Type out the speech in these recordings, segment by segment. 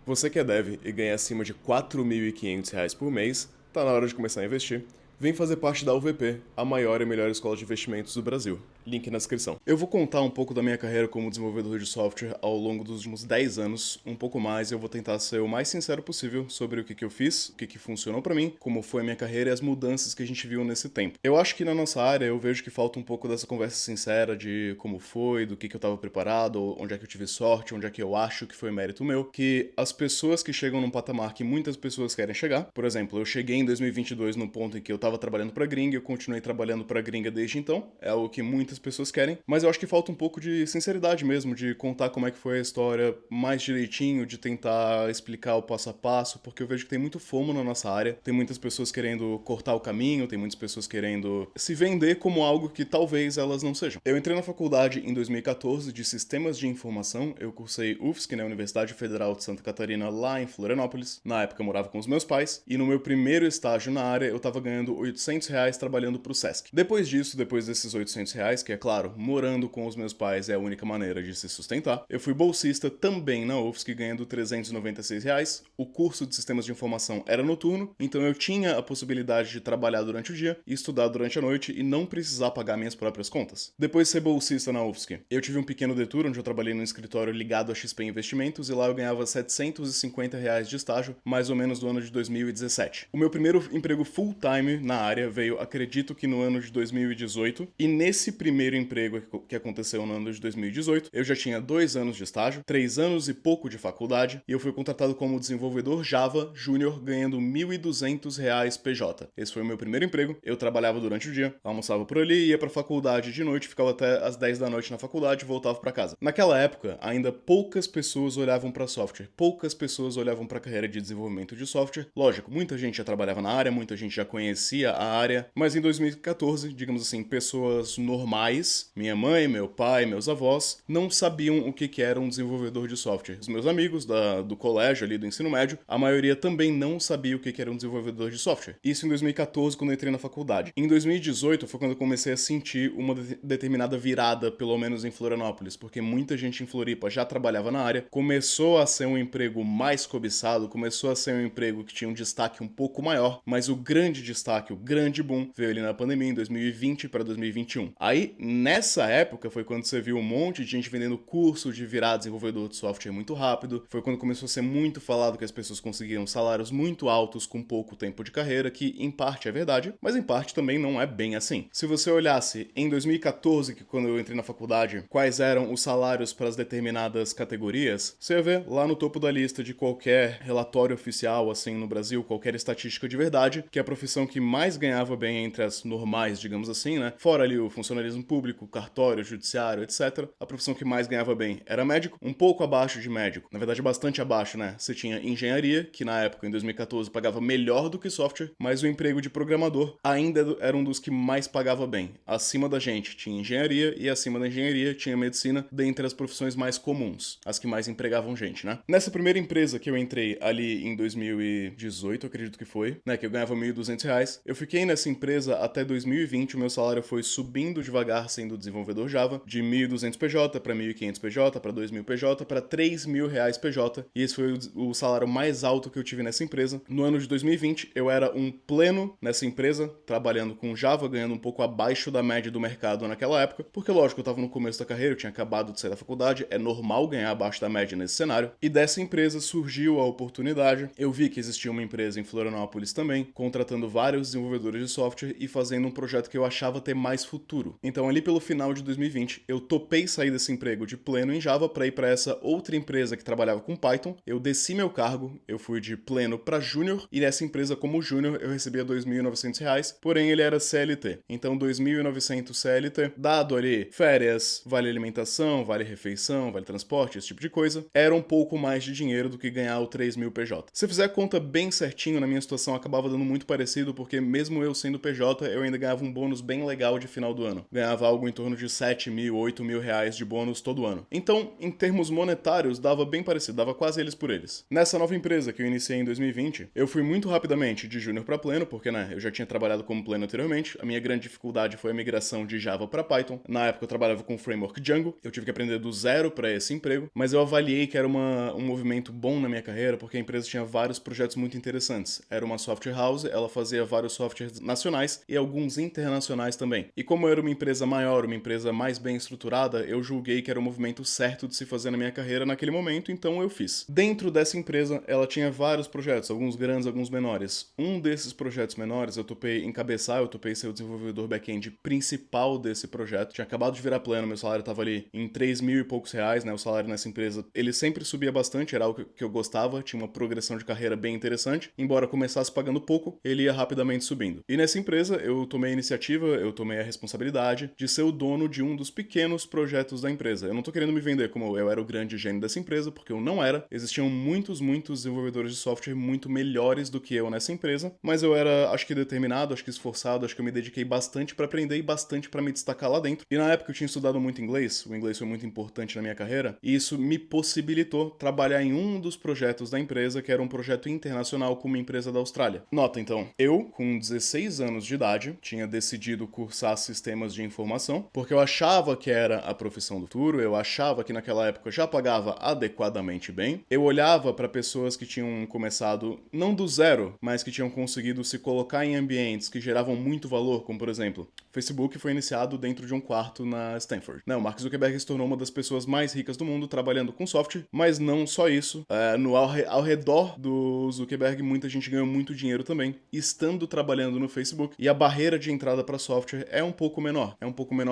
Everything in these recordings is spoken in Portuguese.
Você que é dev e ganha acima de R$ 4.500 por mês, tá na hora de começar a investir. Vem fazer parte da UVP, a maior e melhor escola de investimentos do Brasil. Link na descrição. Eu vou contar um pouco da minha carreira como desenvolvedor de software ao longo dos últimos 10 anos, um pouco mais, e eu vou tentar ser o mais sincero possível sobre o que eu fiz, o que funcionou pra mim, como foi a minha carreira e as mudanças que a gente viu nesse tempo. Eu acho que na nossa área eu vejo que falta um pouco dessa conversa sincera de como foi, do que eu tava preparado, onde é que eu tive sorte, onde é que eu acho que foi mérito meu, que as pessoas que chegam num patamar que muitas pessoas querem chegar, por exemplo, eu cheguei em 2022 no ponto em que eu tava trabalhando pra gringa, eu continuei trabalhando pra gringa desde então, é algo que muitas pessoas querem, mas eu acho que falta um pouco de sinceridade mesmo, de contar como é que foi a história mais direitinho, de tentar explicar o passo a passo, porque eu vejo que tem muito FOMO na nossa área, tem muitas pessoas querendo cortar o caminho, tem muitas pessoas querendo se vender como algo que talvez elas não sejam. Eu entrei na faculdade em 2014 de Sistemas de Informação, eu cursei UFSC, né, Universidade Federal de Santa Catarina, lá em Florianópolis. Na época eu morava com os meus pais, e no meu primeiro estágio na área eu tava ganhando R$ 800 trabalhando pro Sesc. Depois disso, depois desses R$ 800, que é claro, morando com os meus pais é a única maneira de se sustentar, eu fui bolsista também na UFSC ganhando R$ 396. O curso de Sistemas de Informação era noturno, então eu tinha a possibilidade de trabalhar durante o dia e estudar durante a noite e não precisar pagar minhas próprias contas. Depois de ser bolsista na UFSC, eu tive um pequeno detour onde eu trabalhei num escritório ligado a XP Investimentos e lá eu ganhava R$ 750 de estágio, mais ou menos do ano de 2017. O meu primeiro emprego full-time na área veio, acredito que no ano de 2018, e nesse primeiro emprego que aconteceu no ano de 2018, eu já tinha 2 anos de estágio, 3 anos e pouco de faculdade, e eu fui contratado como desenvolvedor Java Júnior ganhando R$ 1.200 PJ. Esse foi o meu primeiro emprego, eu trabalhava durante o dia, almoçava por ali, ia pra faculdade de noite, ficava até às 10 da noite na faculdade e voltava pra casa. Naquela época, ainda poucas pessoas olhavam pra software, poucas pessoas olhavam pra carreira de desenvolvimento de software. Lógico, muita gente já trabalhava na área, muita gente já conhecia a área, mas em 2014, digamos assim, pessoas normais, minha mãe, meu pai, meus avós, não sabiam o que era um desenvolvedor de software. Os meus amigos do colégio ali, do ensino médio, a maioria também não sabia o que era um desenvolvedor de software. Isso em 2014, quando eu entrei na faculdade. Em 2018 foi quando eu comecei a sentir uma determinada virada, pelo menos em Florianópolis, porque muita gente em Floripa já trabalhava na área, começou a ser um emprego mais cobiçado, começou a ser um emprego que tinha um destaque um pouco maior, mas o grande destaque, o grande boom, veio ali na pandemia em 2020 para 2021. Aí, nessa época, foi quando você viu um monte de gente vendendo curso de virar desenvolvedor de software muito rápido, foi quando começou a ser muito falado que as pessoas conseguiam salários muito altos com pouco tempo de carreira, que em parte é verdade, mas em parte também não é bem assim. Se você olhasse em 2014, que quando eu entrei na faculdade, quais eram os salários para as determinadas categorias, você ia ver lá no topo da lista de qualquer relatório oficial, assim, no Brasil, qualquer estatística de verdade, que a profissão que mais ganhava bem entre as normais, digamos assim, né? Fora ali o funcionalismo público, cartório, judiciário, etc. A profissão que mais ganhava bem era médico, um pouco abaixo de médico. Na verdade, bastante abaixo, né? Você tinha engenharia, que na época, em 2014, pagava melhor do que software, mas o emprego de programador ainda era um dos que mais pagava bem. Acima da gente tinha engenharia e acima da engenharia tinha medicina, dentre as profissões mais comuns, as que mais empregavam gente, né? Nessa primeira empresa que eu entrei ali em 2018, eu acredito que foi, né, que eu ganhava R$ 1.200, eu fiquei nessa empresa até 2020, o meu salário foi subindo devagar sendo desenvolvedor Java, de 1.200 PJ para 1.500 PJ, para 2.000 PJ, para R$ 3.000 PJ, e esse foi o salário mais alto que eu tive nessa empresa. No ano de 2020, eu era um pleno nessa empresa, trabalhando com Java, ganhando um pouco abaixo da média do mercado naquela época, porque lógico, eu tava no começo da carreira, eu tinha acabado de sair da faculdade, é normal ganhar abaixo da média nesse cenário, e dessa empresa surgiu a oportunidade, eu vi que existia uma empresa em Florianópolis também, contratando vários desenvolvedores de software e fazendo um projeto que eu achava ter mais futuro. Então ali pelo final de 2020, eu topei sair desse emprego de pleno em Java para ir para essa outra empresa que trabalhava com Python, eu desci meu cargo, eu fui de pleno para júnior, e nessa empresa como júnior eu recebia R$ 2.900, porém ele era CLT. Então 2.900 CLT, dado ali férias, vale alimentação, vale refeição, vale transporte, esse tipo de coisa, era um pouco mais de dinheiro do que ganhar o 3.000 PJ. Se fizer a conta bem certinho, na minha situação acabava dando muito parecido, porque porque mesmo eu sendo PJ, eu ainda ganhava um bônus bem legal de final do ano. Ganhava algo em torno de 7 mil, 8 mil reais de bônus todo ano. Então, em termos monetários, dava bem parecido, dava quase eles por eles. Nessa nova empresa que eu iniciei em 2020, eu fui muito rapidamente de júnior para pleno, porque, né, eu já tinha trabalhado como pleno anteriormente. A minha grande dificuldade foi a migração de Java para Python. Na época eu trabalhava com o framework Django, eu tive que aprender do zero para esse emprego, mas eu avaliei que era um movimento bom na minha carreira, porque a empresa tinha vários projetos muito interessantes. Era uma software house, ela fazia vários softwares nacionais e alguns internacionais também. E como era uma empresa maior, uma empresa mais bem estruturada, eu julguei que era o movimento certo de se fazer na minha carreira naquele momento, então eu fiz. Dentro dessa empresa, ela tinha vários projetos, alguns grandes, alguns menores. Um desses projetos menores eu topei encabeçar, eu topei ser o desenvolvedor back-end principal desse projeto. Tinha acabado de virar pleno, meu salário tava ali em 3 mil e poucos reais, né? O salário nessa empresa, ele sempre subia bastante, era algo que eu gostava, tinha uma progressão de carreira bem interessante. Embora começasse pagando pouco, ele ia rapidamente subindo. E nessa empresa, eu tomei a iniciativa, eu tomei a responsabilidade de ser o dono de um dos pequenos projetos da empresa. Eu não tô querendo me vender como eu era o grande gênio dessa empresa, porque eu não era. Existiam muitos desenvolvedores de software muito melhores do que eu nessa empresa, mas eu era, acho que determinado, acho que esforçado, acho que eu me dediquei bastante pra aprender e bastante pra me destacar lá dentro. E na época eu tinha estudado muito inglês, o inglês foi muito importante na minha carreira, e isso me possibilitou trabalhar em um dos projetos da empresa, que era um projeto internacional com uma empresa da Austrália. Nota então, eu, com 16 anos de idade, tinha decidido cursar sistemas de informação, porque eu achava que era a profissão do futuro, eu achava que naquela época já pagava adequadamente bem. Eu olhava para pessoas que tinham começado, não do zero, mas que tinham conseguido se colocar em ambientes que geravam muito valor, como por exemplo, o Facebook foi iniciado dentro de um quarto na Stanford. O Mark Zuckerberg se tornou uma das pessoas mais ricas do mundo trabalhando com software, mas não só isso. Ao redor do Zuckerberg, muita gente ganhou muito dinheiro também, estando trabalhando no Facebook, e a barreira de entrada para software é um pouco menor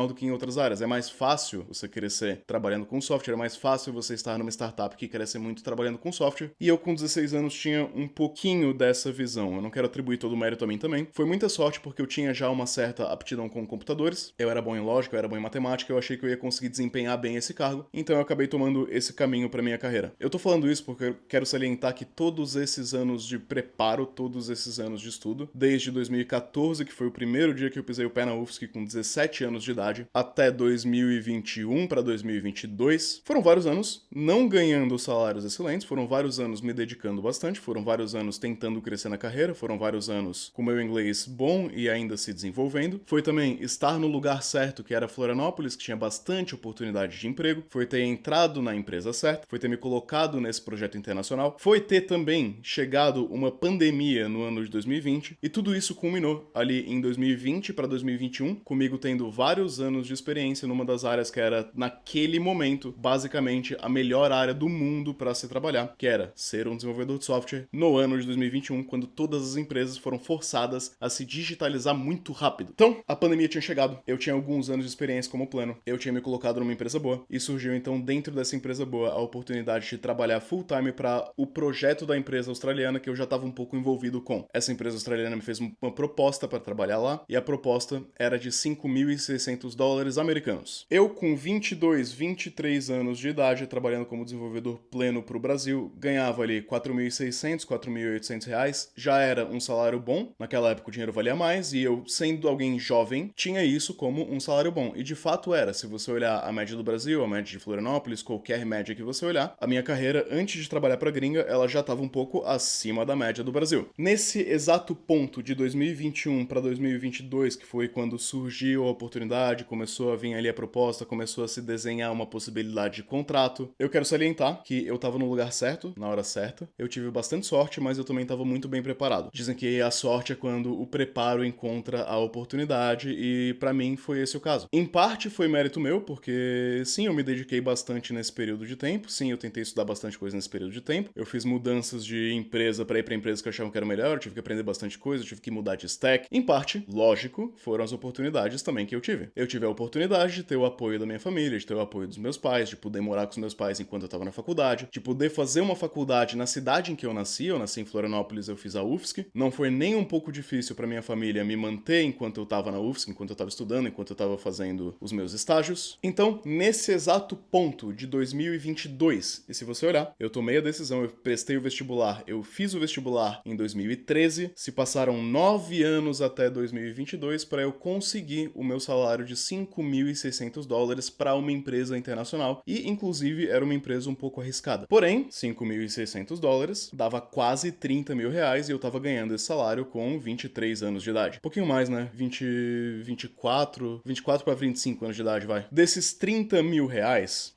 do que em outras áreas. É mais fácil você crescer trabalhando com software, é mais fácil você estar numa startup que cresce muito trabalhando com software, e eu com 16 anos tinha um pouquinho dessa visão. Eu não quero atribuir todo o mérito a mim também. Foi muita sorte porque eu tinha já uma certa aptidão com computadores, eu era bom em lógica, eu era bom em matemática, eu achei que eu ia conseguir desempenhar bem esse cargo, então eu acabei tomando esse caminho para minha carreira. Eu tô falando isso porque eu quero salientar que todos esses anos de preparo, todos esses anos de estudo, desde 2014, que foi o primeiro dia que eu pisei o pé na UFSC com 17 anos de idade, até 2021 para 2022, foram vários anos não ganhando salários excelentes, foram vários anos me dedicando bastante, foram vários anos tentando crescer na carreira, foram vários anos com meu inglês bom e ainda se desenvolvendo. Foi também estar no lugar certo, que era Florianópolis, que tinha bastante oportunidade de emprego, foi ter entrado na empresa certa, foi ter me colocado nesse projeto internacional, foi ter também chegado uma pandemia no ano de 2020, e tudo isso culminou ali em 2020 para 2021, comigo tendo vários anos de experiência numa das áreas que era, naquele momento, basicamente a melhor área do mundo para se trabalhar, que era ser um desenvolvedor de software no ano de 2021, quando todas as empresas foram forçadas a se digitalizar muito rápido. Então, a pandemia tinha chegado, eu tinha alguns anos de experiência como pleno, eu tinha me colocado numa empresa boa, e surgiu então dentro dessa empresa boa a oportunidade de trabalhar full time para o projeto da empresa australiana que eu já estava um pouco envolvido com. Essa empresa australiana me fez uma proposta para trabalhar lá, e a proposta era de 5.600 dólares americanos. Eu, com 22, 23 anos de idade, trabalhando como desenvolvedor pleno para o Brasil, ganhava ali 4.600, 4.800 reais, já era um salário bom, naquela época o dinheiro valia mais, e eu, sendo alguém jovem, tinha isso como um salário bom, e de fato era. Se você olhar a média do Brasil, a média de Florianópolis, qualquer média que você olhar, a minha carreira, antes de trabalhar para gringa, ela já estava um pouco acima da média do Brasil. Nesse exato ponto de 2021 para 2022, que foi quando surgiu a oportunidade, começou a vir ali a proposta, começou a se desenhar uma possibilidade de contrato, eu quero salientar que eu estava no lugar certo, na hora certa, eu tive bastante sorte, mas eu também estava muito bem preparado. Dizem que a sorte é quando o preparo encontra a oportunidade, e para mim foi esse o caso. Em parte foi mérito meu, porque sim, eu me dediquei bastante nesse período de tempo, sim, eu tentei estudar bastante coisa nesse período de tempo, eu fiz mudanças de empresa para ir para empresas que eu achava que era melhor, eu tive que aprender bastante coisa, eu tive que mudar de stack. Em parte, lógico, foram as oportunidades também que eu tive. Eu tive a oportunidade de ter o apoio da minha família, de ter o apoio dos meus pais, de poder morar com os meus pais enquanto eu estava na faculdade, de poder fazer uma faculdade na cidade em que eu nasci em Florianópolis, eu fiz a UFSC. Não foi nem um pouco difícil para minha família me manter enquanto eu estava na UFSC, enquanto eu estava estudando, enquanto eu estava fazendo os meus estágios. Então, nesse exato ponto de 2022, e se você olhar, eu tomei a decisão, eu prestei o vestibular, eu fiz o vestibular em 2013, se passaram Levaram 9 anos até 2022 para eu conseguir o meu salário de $5.600 para uma empresa internacional e, inclusive, era uma empresa um pouco arriscada. Porém, $5.600 dava quase R$30 mil e eu tava ganhando esse salário com 23 anos de idade. Um pouquinho mais, né? 24 para 25 anos de idade, vai. Desses R$30 mil,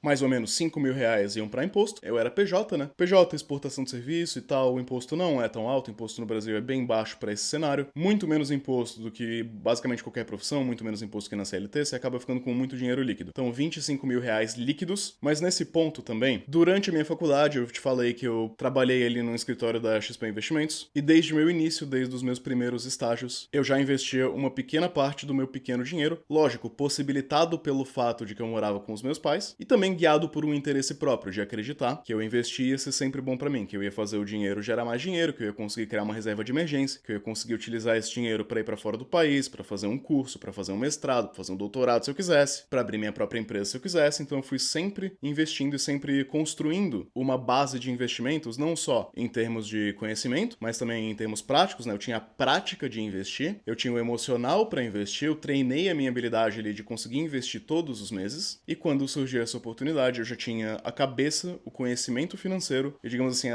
mais ou menos R$5 mil iam para imposto. Eu era PJ, né? PJ, exportação de serviço e tal, o imposto não é tão alto, o imposto no Brasil é bem baixo para esse cenário. Muito menos imposto do que basicamente qualquer profissão, muito menos imposto que na CLT, você acaba ficando com muito dinheiro líquido. Então, R$25 mil líquidos, mas nesse ponto também, durante a minha faculdade, eu te falei que eu trabalhei ali no escritório da XP Investimentos, e desde o meu início, desde os meus primeiros estágios, eu já investia uma pequena parte do meu pequeno dinheiro, lógico, possibilitado pelo fato de que eu morava com os meus pais, e também guiado por um interesse próprio, de acreditar que eu investir ia ser sempre bom para mim, que eu ia fazer o dinheiro gerar mais dinheiro, que eu ia conseguir criar uma reserva de emergência, que eu ia conseguir utilizar esse dinheiro para ir para fora do país, para fazer um curso, para fazer um mestrado, para fazer um doutorado se eu quisesse, para abrir minha própria empresa se eu quisesse. Então eu fui sempre investindo e sempre construindo uma base de investimentos, não só em termos de conhecimento, mas também em termos práticos, né? Eu tinha a prática de investir, eu tinha o emocional para investir, eu treinei a minha habilidade ali de conseguir investir todos os meses, e quando surgiu essa oportunidade, eu já tinha a cabeça, o conhecimento financeiro e, digamos assim,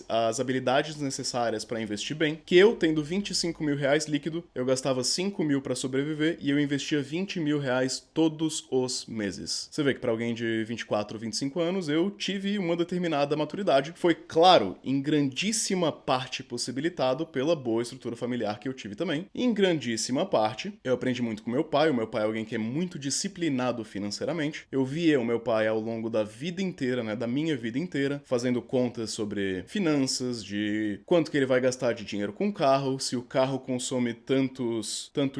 as habilidades necessárias para investir bem, que eu, tendo R$25 mil líquido, eu gastava 5 mil para sobreviver e eu investia R$20 mil todos os meses. Você vê que para alguém de 24 ou 25 anos, eu tive uma determinada maturidade. Foi, claro, em grandíssima parte possibilitado pela boa estrutura familiar que eu tive também. E em grandíssima parte, eu aprendi muito com meu pai. O meu pai é alguém que é muito disciplinado financeiramente. Eu via o meu pai ao longo da vida inteira, né, da minha vida inteira, fazendo contas sobre finanças, de quanto que ele vai gastar de dinheiro com o carro, se o carro consome tanto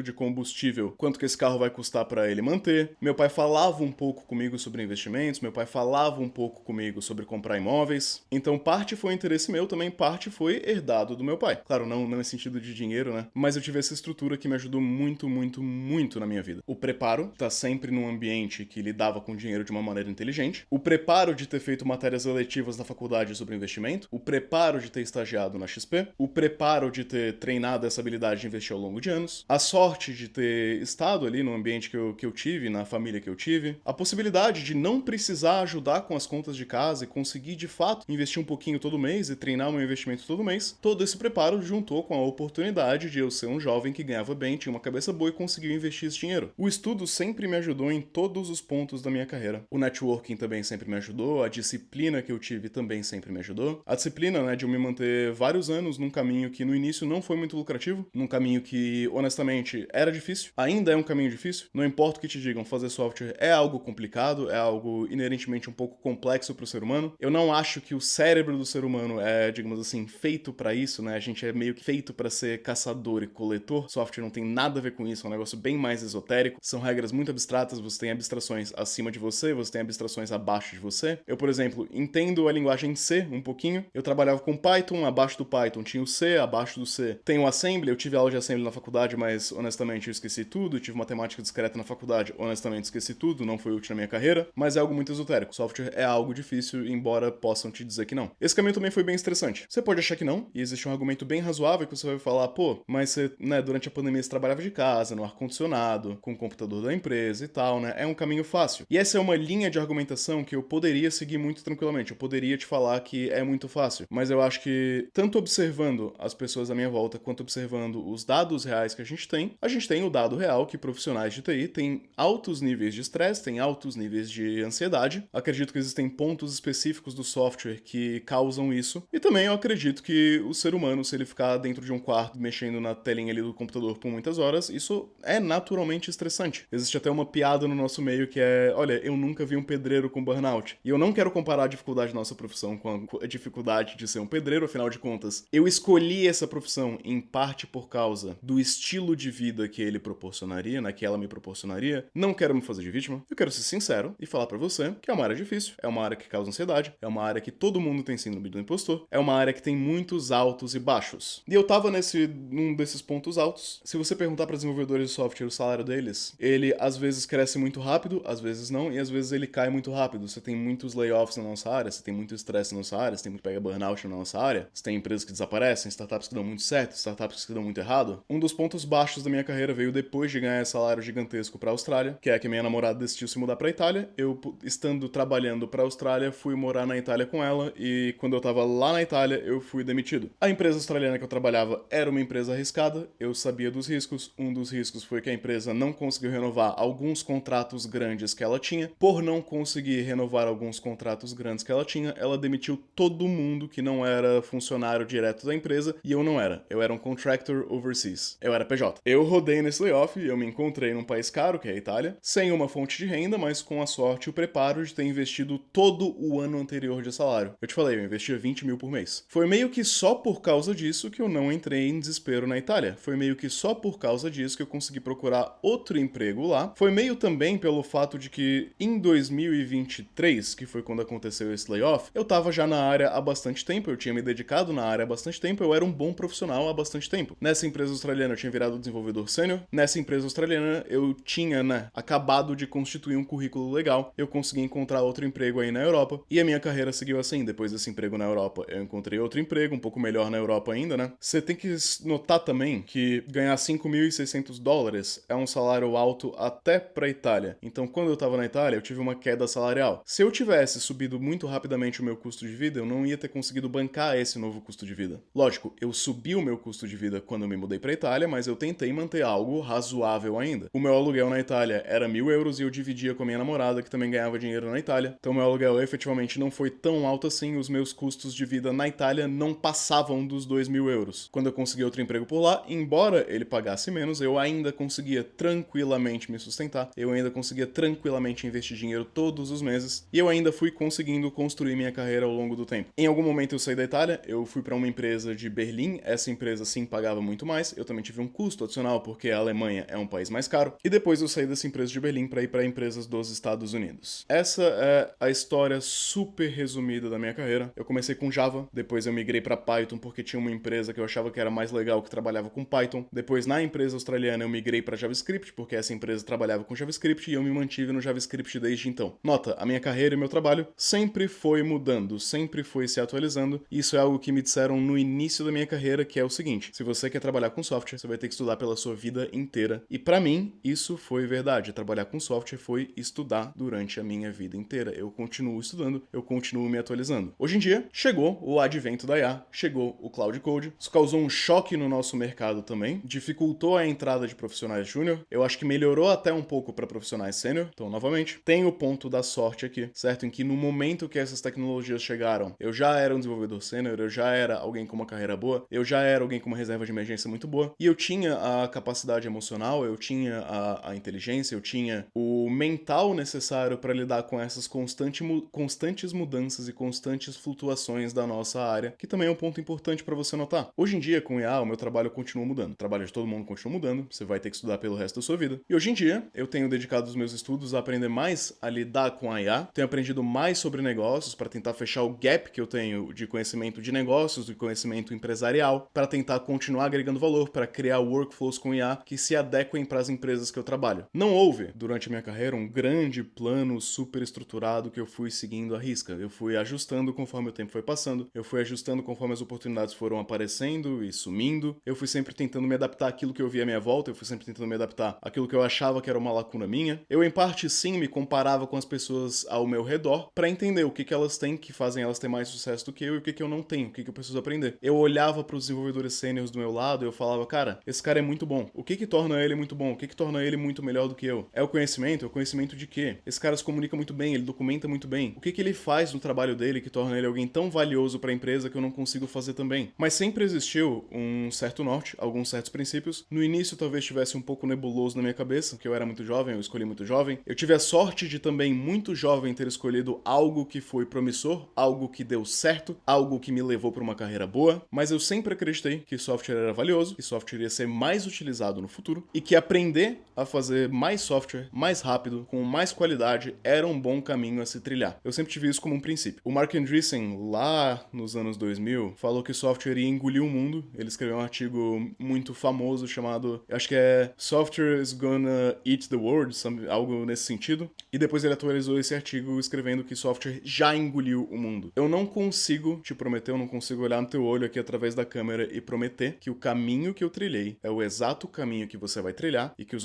de combustível, quanto que esse carro vai custar para ele manter. Meu pai falava um pouco comigo sobre investimentos, meu pai falava um pouco comigo sobre comprar imóveis. Então parte foi interesse meu, também parte foi herdado do meu pai. Claro, não em sentido de dinheiro, né? Mas eu tive essa estrutura que me ajudou muito, muito, muito na minha vida. O preparo, tá sempre num ambiente que lidava com dinheiro de uma maneira inteligente. O preparo de ter feito matérias eletivas na faculdade sobre investimento. O preparo de ter estagiado na XP. O preparo de ter treinado essa habilidade de investir ao longo de anos. A sorte de ter estado ali no ambiente que eu tive, na família que eu tive. A possibilidade de não precisar ajudar com as contas de casa e conseguir, de fato, investir um pouquinho todo mês e treinar o meu investimento todo mês. Todo esse preparo juntou com a oportunidade de eu ser um jovem que ganhava bem, tinha uma cabeça boa e conseguiu investir esse dinheiro. O estudo sempre me ajudou em todos os pontos da minha carreira. O networking também sempre me ajudou, a disciplina que eu tive também sempre me ajudou. A disciplina, né, de eu me manter vários anos num caminho que no início não foi muito lucrativo, num caminho que, honestamente, era difícil, ainda é um caminho difícil. Não importa o que te digam, fazer software é algo complicado, é algo inerentemente um pouco complexo para o ser humano. Eu não acho que o cérebro do ser humano é, digamos assim, feito para isso, né? A gente é meio que feito para ser caçador e coletor. Software não tem nada a ver com isso, é um negócio bem mais esotérico. São regras muito abstratas, você tem abstrações acima de você tem abstrações abaixo de você. Eu, por exemplo, entendo a linguagem C um pouquinho. Eu trabalhava com Python, abaixo do Python tinha o C, abaixo do C tem o Assembly. Eu tive aula de Assembly na faculdade, mas honestamente eu esqueci tudo. Eu tive matemática discreta na faculdade, honestamente esqueci tudo, não foi útil na minha carreira, mas é algo muito esotérico. Software é algo difícil, embora possam te dizer que não. Esse caminho também foi bem estressante. Você pode achar que não, e existe um argumento bem razoável que você vai falar, pô, mas você, né, durante a pandemia você trabalhava de casa, no ar-condicionado, com o computador da empresa e tal, né? É um caminho fácil. E essa é uma linha de argumentação que eu poderia seguir muito tranquilamente. Eu poderia te falar que é muito fácil, mas eu acho que tanto observando as pessoas à minha volta, quanto observando os dados reais que a gente tem o dado real que profissionais de TI têm altos níveis de estresse, têm altos níveis de ansiedade. Acredito que existem pontos específicos do software que causam isso. E também eu acredito que o ser humano, se ele ficar dentro de um quarto mexendo na telinha ali do computador por muitas horas, isso é naturalmente estressante. Existe até uma piada no nosso meio que é, olha, eu nunca vi um pedreiro com burnout. E eu não quero comparar a dificuldade da nossa profissão com a dificuldade de ser um pedreiro, afinal de contas, eu escolhi essa profissão em parte por causa do estilo de vida que ele proporcionaria, né, que ela me proporcionaria. Não quero me fazer de vítima, eu quero ser sincero e falar pra você que é uma área difícil, é uma área que causa ansiedade, é uma área que todo mundo tem síndrome do impostor, é uma área que tem muitos altos e baixos. E eu tava num desses pontos altos. Se você perguntar para desenvolvedores de software o salário deles, ele às vezes cresce muito rápido, às vezes não, e às vezes ele cai muito rápido. Você tem muitos layoffs na nossa área, você tem muito estresse na nossa área, você tem muito pega burnout na nossa área, você tem empresas que desaparecem, startups que dão muito certo, startups que dão muito errado, um dos pontos baixos da minha carreira veio depois de ganhar esse salário gigantesco pra Austrália, que é que minha namorada decidiu se mudar pra Itália. Eu, estando trabalhando pra Austrália, fui morar na Itália com ela e quando eu tava lá na Itália, eu fui demitido. A empresa australiana que eu trabalhava era uma empresa arriscada, eu sabia dos riscos. Um dos riscos foi que a empresa não conseguiu renovar alguns contratos grandes que ela tinha. Por não conseguir renovar alguns contratos grandes que ela tinha, ela demitiu todo mundo que não era funcionário direto da empresa e eu não era. Eu era um contractor overseas. Eu era PJ. Eu rodei nesse layoff e eu me encontrei num país caro, que é a Itália, sem uma fonte de renda, mas com a sorte e o preparo de ter investido todo o ano anterior de salário. Eu te falei, eu investia 20 mil por mês. Foi meio que só por causa disso que eu não entrei em desespero na Itália. Foi meio que só por causa disso que eu consegui procurar outro emprego lá. Foi meio também pelo fato de que em 2023, que foi quando aconteceu esse layoff, eu tava já na área há bastante tempo, eu tinha me dedicado na área há bastante tempo, eu era um bom profissional há bastante tempo. Nessa empresa australiana eu tinha virado desenvolvedor sênior, nessa empresa australiana eu tinha, acabado de constituir um currículo legal, eu consegui encontrar outro emprego aí na Europa, e a minha carreira seguiu assim. Depois desse emprego na Europa, eu encontrei outro emprego, um pouco melhor na Europa ainda, né? Você tem que notar também que ganhar $5.600 é um salário alto até pra Itália. Então, quando eu tava na Itália, eu tive uma queda salarial. Se eu tivesse subido muito rapidamente o meu custo de vida, eu não ia ter conseguido bancar esse novo custo de vida. Lógico, eu subi o meu custo de vida quando eu me mudei pra Itália, mas eu tentei manter algo razoável ainda. O meu aluguel na Itália era 1.000 euros e eu dividia com a minha namorada, que também ganhava dinheiro na Itália. Então, meu aluguel efetivamente não foi tão alto assim. Os meus custos de vida na Itália não passavam dos 2.000 euros. Quando eu consegui outro emprego por lá, embora ele pagasse menos, eu ainda conseguia tranquilamente me sustentar. Eu ainda conseguia tranquilamente investir dinheiro todos os meses. E eu ainda fui conseguindo construir minha carreira ao longo do tempo. Em algum momento eu saí da Itália, eu fui para uma empresa de Berlim. Essa empresa sim pagava muito mais. Eu também tive um custo adicional porque a Alemanha é um país mais caro. E depois eu saí dessa empresa de Berlim para ir para empresas dos Estados Unidos. Essa é a história super resumida da minha carreira. Eu comecei com Java, depois eu migrei para Python porque tinha uma empresa que eu achava que era mais legal que trabalhava com Python. Depois na empresa australiana eu migrei para JavaScript porque essa empresa trabalhava com JavaScript e eu me mantive no JavaScript desde então. Nota, a minha carreira e meu trabalho sempre foi mudando, sempre foi se atualizando. Isso é algo que me disseram no início da minha carreira, que é o seguinte: se você quer trabalhar com software, você vai ter que estudar pela sua vida inteira. E pra mim, isso foi verdade. Trabalhar com software foi estudar durante a minha vida inteira. Eu continuo estudando, eu continuo me atualizando. Hoje em dia, chegou o advento da IA, chegou o Cloud Code. Isso causou um choque no nosso mercado também, dificultou a entrada de profissionais júnior. Eu acho que melhorou até um pouco para profissionais sênior. Então, novamente, tem o ponto da sorte aqui, certo? Em que no momento que essas tecnologias chegaram, eu já era um desenvolvedor sênior, eu já era alguém com uma carreira boa, eu já era alguém com uma reserva de emergência muito boa, e eu tinha a capacidade emocional, eu tinha a inteligência, eu tinha o mental necessário para lidar com essas constantes mudanças e constantes flutuações da nossa área, que também é um ponto importante para você notar. Hoje em dia, com IA, o meu trabalho continua mudando. O trabalho de todo mundo continua mudando, você vai ter que estudar pelo resto da sua vida. E hoje em dia, eu tenho dedicado os meus estudos a aprender mais a lidar com a IA, tenho aprendido mais sobre negócios para tentar fechar o gap que eu tenho de conhecimento de negócios, de conhecimento empresarial, para tentar continuar agregando valor, para criar workflows com IA que se adequem para as empresas que eu trabalho. Não houve, durante a minha carreira, um grande plano super estruturado que eu fui seguindo à risca. Eu fui ajustando conforme o tempo foi passando, eu fui ajustando conforme as oportunidades foram aparecendo e sumindo, eu fui sempre tentando me adaptar àquilo que eu via à minha volta, eu fui sempre tentando me adaptar àquilo que eu achava que era uma lacuna minha. Eu, em parte, sim, me comparava com as pessoas ao meu redor para entender o que elas têm que fazem elas ter mais sucesso do que eu e o que eu não tenho, o que eu preciso aprender. Eu olhava para os desenvolvedores sêniores do meu lado e eu falava, cara, esse cara é muito bom. O que torna ele muito bom? O que torna ele muito melhor do que eu? É o conhecimento? É o conhecimento de quê? Esse cara se comunica muito bem, ele documenta muito bem. O que ele faz no trabalho dele que torna ele alguém tão valioso para a empresa que eu não consigo fazer também? Mas sempre existiu um certo norte, alguns certos princípios. No início talvez tivesse um pouco nebuloso na minha cabeça, porque eu era muito jovem, eu escolhi muito jovem. Eu tive a sorte de também, muito jovem, ter escolhido algo que foi promissor, algo que deu certo, algo que me levou para uma carreira boa, mas eu sempre acreditei que software era valioso, que software ia ser mais utilizado no futuro e que aprender a fazer mais software, mais rápido, com mais qualidade, era um bom caminho a se trilhar. Eu sempre tive isso como um princípio. O Mark Andreessen, lá nos anos 2000, falou que software ia engolir o mundo. Ele escreveu um artigo muito famoso chamado, acho que é Software is Gonna Eat the World, algo nesse sentido. E depois ele atualizou esse artigo escrevendo que software já engoliu o mundo. Eu não consigo te prometer, eu não consigo olhar no teu olho aqui através da câmera e prometer que o caminho que eu trilhei é o exato caminho que você vai trilhar e que os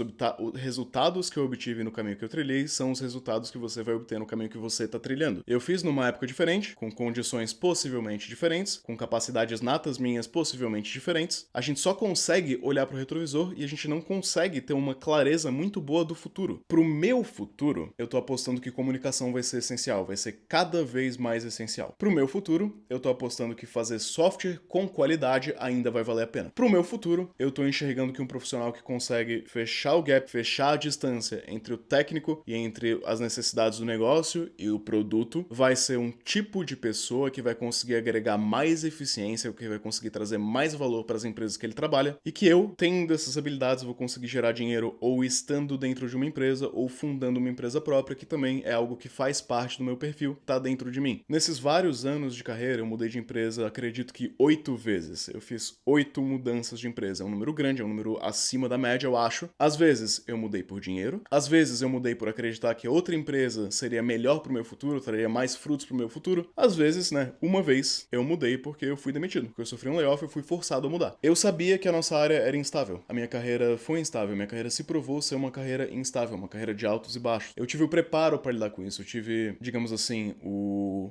resultados que eu obtive no caminho que eu trilhei são os resultados que você vai obter no caminho que você está trilhando. Eu fiz numa época diferente, com condições possivelmente diferentes, com capacidades natas minhas possivelmente diferentes. A gente só consegue olhar pro retrovisor e a gente não consegue ter uma clareza muito boa do futuro. Pro meu futuro, eu tô apostando que comunicação vai ser essencial, vai ser cada vez mais essencial. Pro meu futuro, eu tô apostando que fazer software com qualidade ainda vai valer a pena. Pro meu futuro, eu tô enxergando que um profissional que consegue fechar o gap, fechar a distância entre o técnico e entre as necessidades do negócio e o produto, vai ser um tipo de pessoa que vai conseguir agregar mais eficiência, que vai conseguir trazer mais valor para as empresas que ele trabalha, e que eu, tendo essas habilidades, vou conseguir gerar dinheiro ou estando dentro de uma empresa ou fundando uma empresa própria, que também é algo que faz parte do meu perfil, tá dentro de mim. Nesses vários anos de carreira, eu mudei de empresa, acredito que 8 vezes. Eu fiz 8 mudanças de empresa. É um número grande, é um número acima da média, eu acho. Às vezes eu mudei por dinheiro, às vezes eu mudei por acreditar que outra empresa seria melhor pro meu futuro, traria mais frutos pro meu futuro. Às vezes, né, uma vez eu mudei porque eu fui demitido, porque eu sofri um layoff e fui forçado a mudar. Eu sabia que a nossa área era instável. A minha carreira foi instável, minha carreira se provou ser uma carreira instável, uma carreira de altos e baixos. Eu tive o preparo para lidar com isso, eu tive, digamos assim,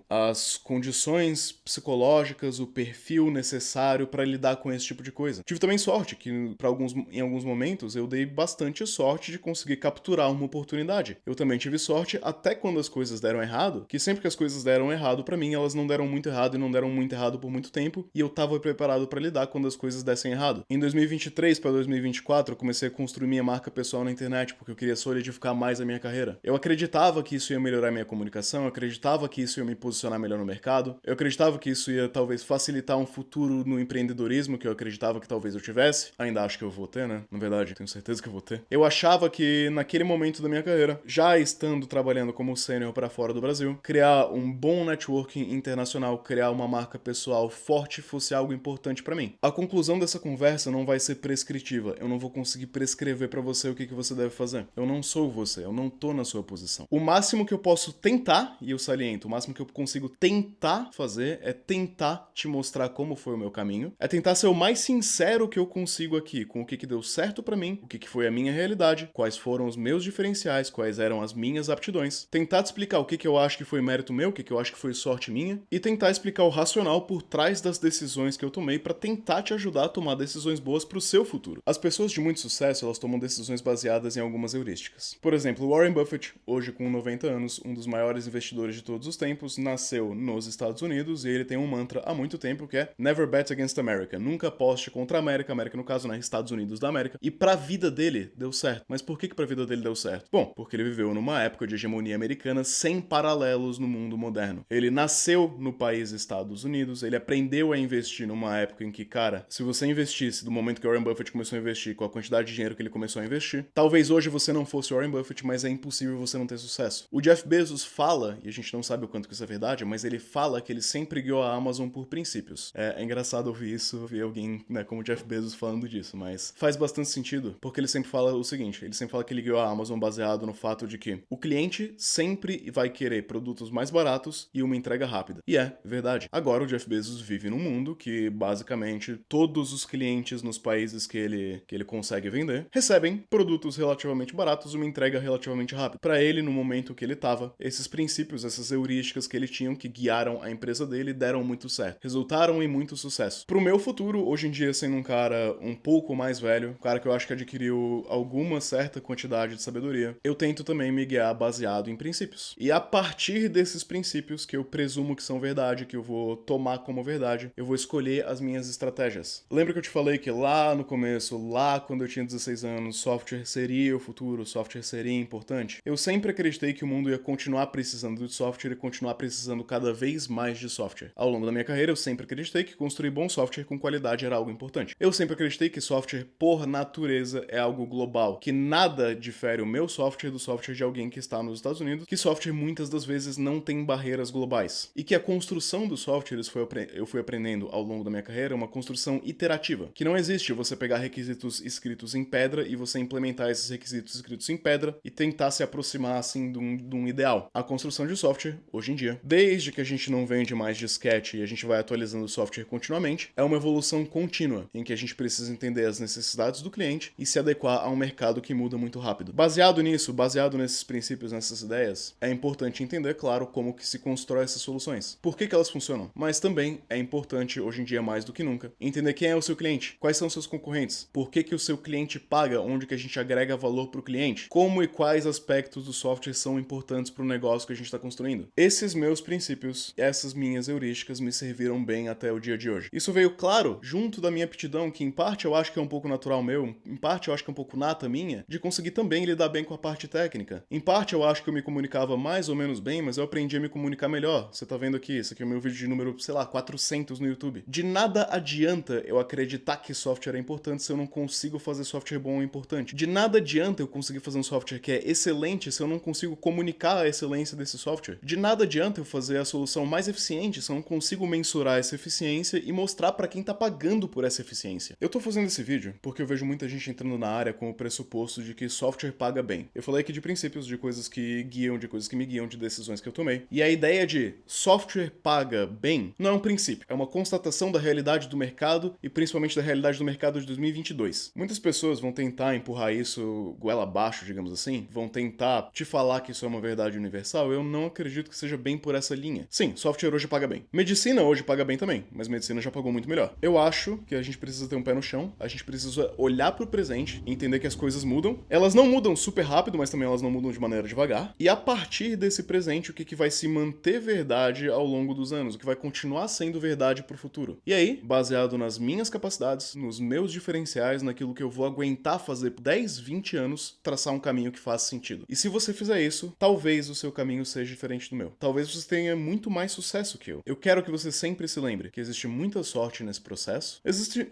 as condições psicológicas, o perfil necessário para lidar com esse tipo de coisa. Tive também sorte, que em alguns momentos eu dei bastante sorte de conseguir capturar uma oportunidade. Eu também tive sorte até quando as coisas deram errado, que sempre que as coisas deram errado para mim, elas não deram muito errado e não deram muito errado por muito tempo, e eu tava preparado para lidar quando as coisas dessem errado. Em 2023 para 2024, eu comecei a construir minha marca pessoal na internet, porque eu queria solidificar mais a minha carreira. Eu acreditava que isso ia melhorar minha comunicação, eu acreditava que isso ia me posicionar melhor no mercado, eu acreditava que isso ia talvez facilitar um futuro no empreendedorismo que eu acreditava que talvez eu tivesse. Ainda acho que eu vou ter, né? Na verdade, tenho certeza que eu vou ter. Eu achava que naquele momento da minha carreira, já estando trabalhando como sênior para fora do Brasil, criar um bom networking internacional, criar uma marca pessoal forte fosse algo importante para mim. A conclusão dessa conversa não vai ser prescritiva. Eu não vou conseguir prescrever para você o que você deve fazer. Eu não sou você, eu não tô na sua posição. O máximo que eu posso tentar, e eu saliento, o máximo que eu consigo tentar fazer é tentar te mostrar como foi o meu caminho, é tentar ser o mais sincero que eu consigo aqui com o que deu certo para mim, o que foi a minha realidade, quais foram os meus diferenciais, quais eram as minhas aptidões, tentar te explicar o que eu acho que foi mérito meu, o que eu acho que foi sorte minha, e tentar explicar o racional por trás das decisões que eu tomei para tentar te ajudar a tomar decisões boas pro seu futuro. As pessoas de muito sucesso, elas tomam decisões baseadas em algumas heurísticas. Por exemplo, Warren Buffett, hoje com 90 anos, um dos maiores investidores de todos os tempos, nasceu nos Estados Unidos e ele tem um mantra há muito tempo que é Never bet against America. Nunca aposte contra a América no caso, né, Estados Unidos da América. E pra vida dele, deu certo. Mas por que pra vida dele deu certo? Bom, porque ele viveu numa época de hegemonia americana sem paralelos no mundo moderno. Ele nasceu no país Estados Unidos, ele aprendeu a investir numa época em que, cara, se você investisse do momento que Warren Buffett começou a investir, com a quantidade de dinheiro que ele começou a investir, talvez hoje você não fosse Warren Buffett, mas é impossível você não ter sucesso. O Jeff Bezos fala, e a gente não sabe o quanto que isso é verdade, mas ele fala que ele sempre guiou a Amazon por princípios. É engraçado ouvir isso, ouvir alguém, né, como o Jeff Bezos falando disso, mas faz bastante sentido, porque ele sempre fala o seguinte, ele sempre fala que ele guiou a Amazon baseado no fato de que o cliente sempre vai querer produtos mais baratos e uma entrega rápida. E é verdade. Agora o Jeff Bezos vive num mundo que, basicamente, todos os clientes nos países que ele consegue vender recebem produtos relativamente baratos e uma entrega relativamente rápida. Para ele, no momento que ele estava, esses princípios, essas heurísticas que ele tinha, que guiaram a empresa dele, deram muito certo. Resultaram em muito sucesso. Pro meu futuro, hoje em dia, sendo um cara um pouco mais velho, um cara que eu acho que adquiriu alguma certa quantidade de sabedoria, eu tento também me guiar baseado em princípios. E a partir desses princípios, que eu presumo que são verdade, que eu vou tomar como verdade, eu vou escolher as minhas estratégias. Lembra que eu te falei que lá no começo, lá quando eu tinha 16 anos, software seria o futuro, software seria importante? Eu sempre acreditei que o mundo ia continuar precisando de software e continuar precisando cada vez mais de software. Ao longo da minha carreira, eu sempre acreditei que construir bom software com qualidade era algo importante. Eu sempre acreditei que software, por natureza, é algo global, que nada difere o meu software do software de alguém que está nos Estados Unidos, que software muitas das vezes não tem barreiras globais. E que a construção dos softwares, eu fui aprendendo ao longo da minha carreira, é uma construção iterativa, que não existe você pegar requisitos escritos em pedra e você implementar esses requisitos escritos em pedra e tentar se aproximar, assim, de um ideal. A construção de software, hoje em dia, desde que a gente não vende mais disquete e a gente vai atualizando o software continuamente, é uma uma evolução contínua, em que a gente precisa entender as necessidades do cliente e se adequar a um mercado que muda muito rápido. Baseado nisso, baseado nesses princípios, nessas ideias, é importante entender, claro, como que se constrói essas soluções. Por que elas funcionam? Mas também é importante, hoje em dia mais do que nunca, entender quem é o seu cliente, quais são seus concorrentes, por que o seu cliente paga, onde que a gente agrega valor para o cliente, como e quais aspectos do software são importantes para o negócio que a gente está construindo. Esses meus princípios, essas minhas heurísticas me serviram bem até o dia de hoje. Isso veio, claro, junto da minha aptidão, que em parte eu acho que é um pouco natural meu, em parte eu acho que é um pouco nata minha, de conseguir também lidar bem com a parte técnica. Em parte eu acho que eu me comunicava mais ou menos bem, mas eu aprendi a me comunicar melhor. Você tá vendo aqui, esse aqui é o meu vídeo de número, sei lá, 400 no YouTube. De nada adianta eu acreditar que software é importante se eu não consigo fazer software bom ou importante. De nada adianta eu conseguir fazer um software que é excelente se eu não consigo comunicar a excelência desse software. De nada adianta eu fazer a solução mais eficiente se eu não consigo mensurar essa eficiência e mostrar para quem tá pagando por essa eficiência. Eu tô fazendo esse vídeo porque eu vejo muita gente entrando na área com o pressuposto de que software paga bem. Eu falei aqui de princípios, de coisas que guiam, de coisas que me guiam, de decisões que eu tomei. E a ideia de software paga bem não é um princípio, é uma constatação da realidade do mercado e principalmente da realidade do mercado de 2022. Muitas pessoas vão tentar empurrar isso goela abaixo, digamos assim, vão tentar te falar que isso é uma verdade universal. Eu não acredito que seja bem por essa linha. Sim, software hoje paga bem. Medicina hoje paga bem também, mas medicina já pagou muito melhor. Eu acho que a gente precisa ter um pé no chão, a gente precisa olhar pro presente e entender que as coisas mudam. Elas não mudam super rápido, mas também elas não mudam de maneira devagar. E a partir desse presente, o que vai se manter verdade ao longo dos anos, o que vai continuar sendo verdade pro futuro. E aí, baseado nas minhas capacidades, nos meus diferenciais, naquilo que eu vou aguentar fazer por 10, 20 anos, traçar um caminho que faça sentido. E se você fizer isso, talvez o seu caminho seja diferente do meu. Talvez você tenha muito mais sucesso que eu. Eu quero que você sempre se lembre que existe muita sorte nesse processo.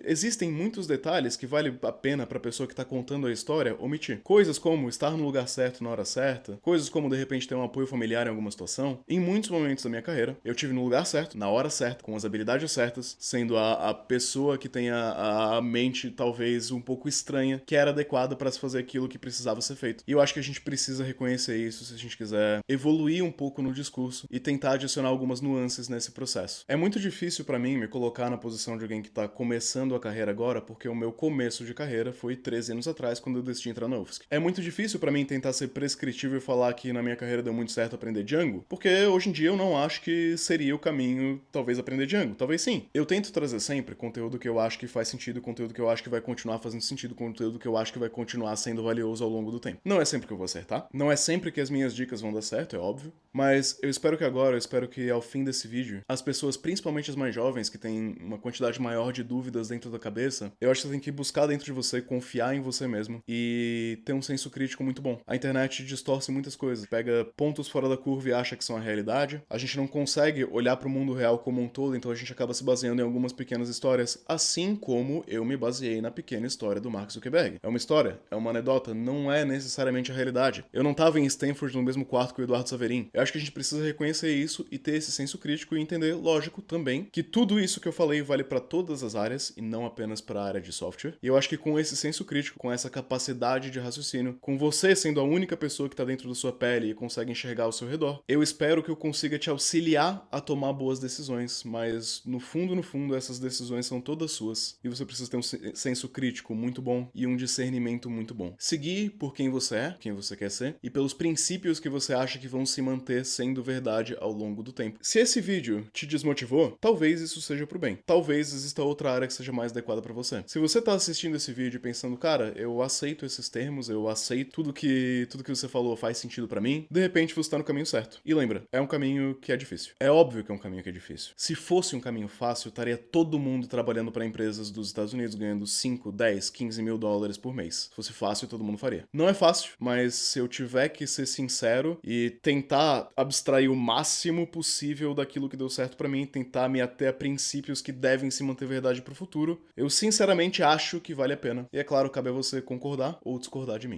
Existem muitos detalhes que vale a pena pra pessoa que tá contando a história omitir. Coisas como estar no lugar certo na hora certa, coisas como de repente ter um apoio familiar em alguma situação. Em muitos momentos da minha carreira, eu tive no lugar certo, na hora certa, com as habilidades certas, sendo a pessoa que tem a mente talvez um pouco estranha, que era adequada para se fazer aquilo que precisava ser feito. E eu acho que a gente precisa reconhecer isso se a gente quiser evoluir um pouco no discurso e tentar adicionar algumas nuances nesse processo. É muito difícil para mim me colocar na posição de alguém que tá começando a carreira agora, porque o meu começo de carreira foi 13 anos atrás, quando eu decidi entrar na UFSC. É muito difícil para mim tentar ser prescritivo e falar que na minha carreira deu muito certo aprender Django, porque hoje em dia eu não acho que seria o caminho, talvez, aprender Django. Talvez sim. Eu tento trazer sempre conteúdo que eu acho que faz sentido, conteúdo que eu acho que vai continuar fazendo sentido, conteúdo que eu acho que vai continuar sendo valioso ao longo do tempo. Não é sempre que eu vou acertar, não é sempre que as minhas dicas vão dar certo, é óbvio, mas eu espero que ao fim desse vídeo, as pessoas, principalmente as mais jovens, que têm uma quantidade maior de dúvidas dentro da cabeça, eu acho que você tem que buscar dentro de você, confiar em você mesmo e ter um senso crítico muito bom. A internet distorce muitas coisas, pega pontos fora da curva e acha que são a realidade. A gente não consegue olhar para o mundo real como um todo, então a gente acaba se baseando em algumas pequenas histórias, assim como eu me baseei na pequena história do Mark Zuckerberg. É uma história, é uma anedota, não é necessariamente a realidade. Eu não tava em Stanford no mesmo quarto que o Eduardo Saverin. Eu acho que a gente precisa reconhecer isso e ter esse senso crítico e entender, lógico, também, que tudo isso que eu falei vale para todas as áreas e não apenas para a área de software. E eu acho que com esse senso crítico, com essa capacidade de raciocínio, com você sendo a única pessoa que tá dentro da sua pele e consegue enxergar ao seu redor, eu espero que eu consiga te auxiliar a tomar boas decisões, mas no fundo, essas decisões são todas suas e você precisa ter um senso crítico muito bom e um discernimento muito bom. Seguir por quem você é, quem você quer ser, e pelos princípios que você acha que vão se manter sendo verdade ao longo do tempo. Se esse vídeo te desmotivou, talvez isso seja pro bem. Talvez exista outra área que seja mais adequada pra você. Se você tá assistindo esse vídeo pensando, cara, eu aceito esses termos, eu aceito tudo que você falou faz sentido pra mim, de repente você tá no caminho certo. E lembra, é um caminho que é difícil. É óbvio que é um caminho que é difícil. Se fosse um caminho fácil, estaria todo mundo trabalhando pra empresas dos Estados Unidos ganhando 5, 10, 15 mil dólares por mês. Se fosse fácil, todo mundo faria. Não é fácil, mas se eu tiver que ser sincero e tentar abstrair o máximo possível daquilo que deu certo pra mim, tentar me ater a princípios que devem se manter verdade pro futuro, eu sinceramente acho que vale a pena. E é claro, cabe a você concordar ou discordar de mim.